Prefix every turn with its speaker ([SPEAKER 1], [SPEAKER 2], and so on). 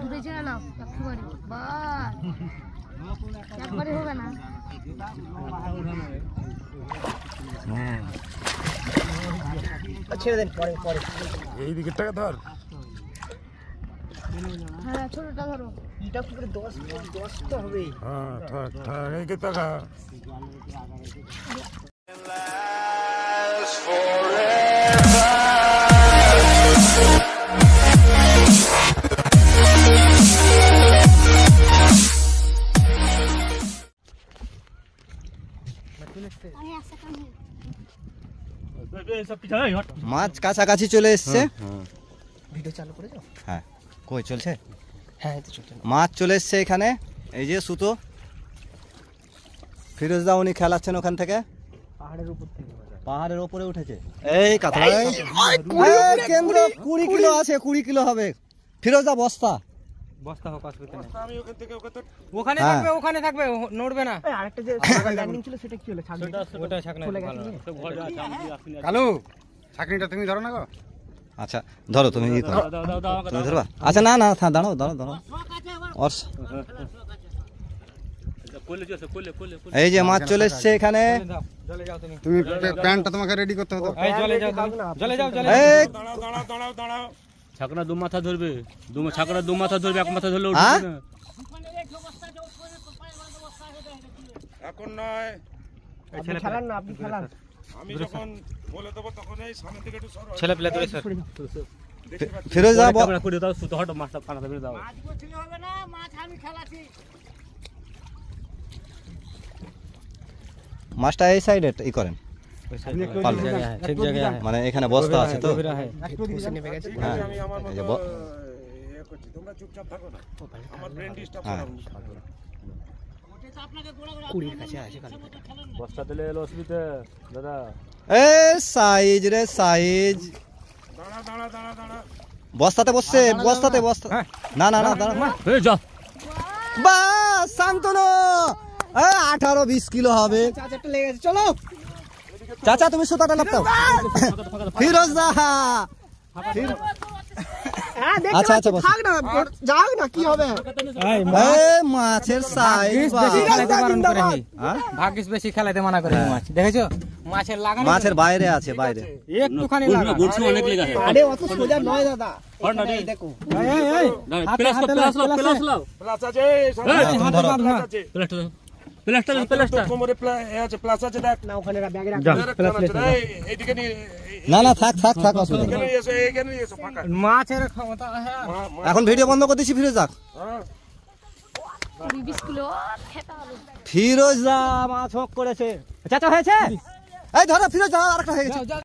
[SPEAKER 1] দুটো ছেড়ে নাও একবারে বাস একবারে হবে না
[SPEAKER 2] ছেড়ে দেন পরে পরে
[SPEAKER 3] এই দিকেরটাকে ধর।
[SPEAKER 1] হ্যাঁ ছোটটা ধরো
[SPEAKER 2] এটা পুরো 10 তো হবে।
[SPEAKER 3] হ্যাঁ থাক থাক এই কে টাকা
[SPEAKER 4] মাছ কাছাকাছি চলে এসছে।
[SPEAKER 2] ভিডিও চালু করে দাও।
[SPEAKER 4] হ্যাঁ কই চলছে?
[SPEAKER 2] হ্যাঁ এই তো চলছে।
[SPEAKER 4] মাছ চলে এসছে এখানে। এই যে সুতো ফিরোজদা উনি খেলাচ্ছেন ওখান থেকে।
[SPEAKER 2] পাহাড়ের উপর থেকে
[SPEAKER 4] পাহাড়ের উপরে উঠেছে। এই কাতলা কেন্দ্র 20 কিলো আছে, 20 কিলো হবে। ফিরোজদা বস্তা
[SPEAKER 5] বস্তা হোক অসুবিধা নেই।
[SPEAKER 3] আমি ওখান থেকে
[SPEAKER 5] ওখানে
[SPEAKER 4] হ্যাঁ।
[SPEAKER 5] থাকবে, ওখানে থাকবে, নড়বে না।
[SPEAKER 2] এই আরেকটা যে ল্যান্ডিং ছিল সেটা কি হলো?
[SPEAKER 5] ওটা ছাকনা
[SPEAKER 2] চলে
[SPEAKER 5] ভালো
[SPEAKER 2] গেছে।
[SPEAKER 5] না।
[SPEAKER 3] কালু ছাকনিটা তুমি ধরো না গো।
[SPEAKER 4] আচ্ছা ধরো তুমি ই করো, তুমি ধরবা? আচ্ছা না না দাঁড়াও দাঁড়াও দাঁড়াও। এই যে মাছ চলে এসছে এখানে।
[SPEAKER 5] জলে যাও তুমি।
[SPEAKER 3] তুমি প্যান্টটা তোমাকে রেডি করতে হতো।
[SPEAKER 5] এই জলে যাও তুমি। জলে যাও জলে।
[SPEAKER 4] এই
[SPEAKER 3] দাঁড়াও
[SPEAKER 6] ছাকনা দু মাথা ধরবে, ছাকনা দু মাথা ধরবে, এক মাথা ধরলে
[SPEAKER 4] হ্যাঁ?
[SPEAKER 6] উঠবে না।
[SPEAKER 3] এখন নয়,
[SPEAKER 2] আপনি খেলান না, আপনি খেলান।
[SPEAKER 3] আমি যখন বলে দেবো তখন এই সামনে থেকে একটু সরো।
[SPEAKER 5] ছেলে পেলে ধরে স্যার।
[SPEAKER 4] ফিরোজদা
[SPEAKER 6] ক্যামেরা করে দাও, সুতো হটো মাছটা কানা ধরে দাও।
[SPEAKER 4] মাছটা এই সাইডে ই করেন পারলে।
[SPEAKER 5] ঠিক জায়গায় আছে।
[SPEAKER 4] মানে এখানে বস্তা আছে তো।
[SPEAKER 2] বসে নেমে গেছে।
[SPEAKER 4] হ্যাঁ
[SPEAKER 3] আমি আমার
[SPEAKER 4] এই যে
[SPEAKER 3] মতো ইয়ে করছি, তোমরা চুপচাপ থাকো না। আমার ব্রেন ডিস্টার্ব
[SPEAKER 4] হ্যাঁ।
[SPEAKER 3] করো।
[SPEAKER 2] 20 কাছে আছে কালকে।
[SPEAKER 6] বস্তা দিলে এলো অসুবিধা দাদা।
[SPEAKER 4] এ সাইজ রে সাইজ।
[SPEAKER 3] দাঁড়া দাঁড়া দাঁড়া দাঁড়া।
[SPEAKER 4] বস্তাতে বসছে, বস্তাতে বস্তা। না না না দাঁড়া।
[SPEAKER 6] এই যা
[SPEAKER 4] বাস শান্তনু। 18-20 কিলো হবে।
[SPEAKER 2] চাচারটা লেগে গেছে, চলো।
[SPEAKER 4] চাচা তুমি সুতাটা লাপটাও। ফিরোজদা
[SPEAKER 2] হ্যাঁ দেখতে
[SPEAKER 4] আচ্ছা, আচ্ছা,
[SPEAKER 2] পাচ্ছি,
[SPEAKER 4] বস।
[SPEAKER 2] থাক না, যাও না, কি হবে?
[SPEAKER 4] এই মাছের সাইজ
[SPEAKER 5] বেশি খেলাতে বারণ করে নি।
[SPEAKER 4] হ্যাঁ?
[SPEAKER 5] ভাগ্যিস বেশি খেলাতে মানা করে মাছ। দেখেছো? মাছের লাগানো
[SPEAKER 4] মাছের বাইরে আছে বাইরে।
[SPEAKER 5] একটুখানি লাগা।
[SPEAKER 6] গুলশু অনেক লেগে আছে।
[SPEAKER 2] আরে অত সোজা নয় দাদা।
[SPEAKER 6] হট না রে।
[SPEAKER 2] এই দেখো।
[SPEAKER 5] এই এই
[SPEAKER 6] প্লাস প্লাস লাও।
[SPEAKER 3] প্লাস আছে,
[SPEAKER 4] তুমি ধরো।
[SPEAKER 3] প্লাস আছে।
[SPEAKER 6] প্লাসটা
[SPEAKER 3] কোমরে আছে, প্লাস আছে, দেখ।
[SPEAKER 2] না ওখানে ব্যাগে রাখ।
[SPEAKER 3] এইদিকে নিয়ে
[SPEAKER 4] না না থাক থাক থাক অসুবিধা নেই।
[SPEAKER 3] এখানে এসো, এখানে এসো ফাঁকা।
[SPEAKER 5] মাছের ক্ষমতা হ্যাঁ।
[SPEAKER 4] এখন ভিডিও বন্ধ করে দিচ্ছি। ফিরোজদা
[SPEAKER 3] হ্যাঁ।
[SPEAKER 1] 20 কিলো খেতে হবে
[SPEAKER 4] ফিরোজদা মাছ হোক করেছে। চাচা হয়েছে? এই ধরো ফিরোজদা আরেকটা হয়ে গেছে।